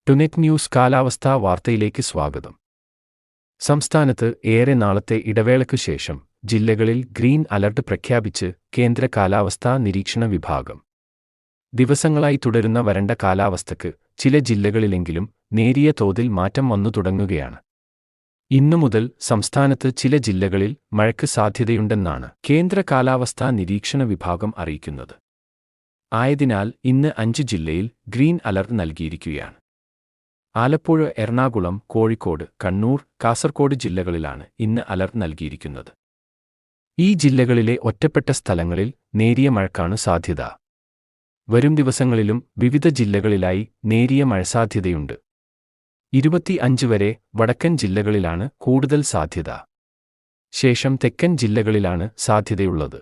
ടുനെറ്റ് news കാലാവസ്ഥാ വാർത്തയിലേക്ക് സ്വാഗതം. സംസ്ഥാനത്ത് ഏറെ നാളത്തെ ഇടവേളയ്ക്കു ശേഷം ജില്ലകളിൽ ഗ്രീൻ അലർട്ട് പ്രഖ്യാപിച്ച് കേന്ദ്ര കാലാവസ്ഥാ നിരീക്ഷണ വിഭാഗം. ദിവസങ്ങളായി തുടരുന്ന വരണ്ട കാലാവസ്ഥയ്ക്ക് ചില ജില്ലകളിലെങ്കിലും നേരിയ തോതിൽ മാറ്റം വന്നു തുടങ്ങുകയാണ്. ഇന്നു മുതൽ സംസ്ഥാനത്ത് ചില ജില്ലകളിൽ മഴയ്ക്ക് സാധ്യതയുണ്ടെന്നാണ് കേന്ദ്ര കാലാവസ്ഥാ നിരീക്ഷണ വിഭാഗം അറിയിക്കുന്നത്. ആയതിനാൽ ഇന്ന് 5 ജില്ലയിൽ ഗ്രീൻ അലർട്ട് നൽകിയിരിക്കുകയാണ്. ആലപ്പുഴ, എറണാകുളം, കോഴിക്കോട്, കണ്ണൂർ, കാസർഗോഡ് ജില്ലകളിലാണ് ഇന്ന് അലർട്ട് നൽകിയിരിക്കുന്നത്. ഈ ജില്ലകളിലെ ഒറ്റപ്പെട്ട സ്ഥലങ്ങളിൽ നേരിയ മഴയ്ക്കാണ് സാധ്യത. വരും ദിവസങ്ങളിലും വിവിധ ജില്ലകളിലായി നേരിയ മഴസാധ്യതയുണ്ട്. 25 വരെ വടക്കൻ ജില്ലകളിലാണ് കൂടുതൽ സാധ്യത. ശേഷം തെക്കൻ ജില്ലകളിലാണ് സാധ്യതയുള്ളത്.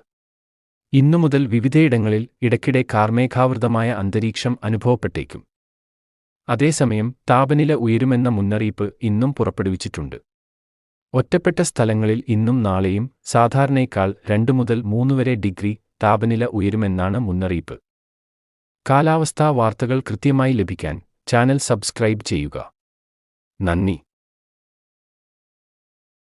ഇന്നു മുതൽ വിവിധയിടങ്ങളിൽ ഇടയ്ക്കിടെ കാർമേഘാവൃതമായ അന്തരീക്ഷം അനുഭവപ്പെട്ടേക്കും. അതേസമയം താപനില ഉയരുമെന്ന മുന്നറിയിപ്പ് ഇന്നും പുറപ്പെടുവിച്ചിട്ടുണ്ട്. ഒറ്റപ്പെട്ട സ്ഥലങ്ങളിൽ ഇന്നും നാളെയും സാധാരണയേക്കാൾ 2 മുതൽ 3 വരെ ഡിഗ്രി താപനില ഉയരുമെന്നാണ് മുന്നറിയിപ്പ്. കാലാവസ്ഥാ വാർത്തകൾ കൃത്യമായി ലഭിക്കാൻ ചാനൽ സബ്സ്ക്രൈബ് ചെയ്യുക. നന്ദി.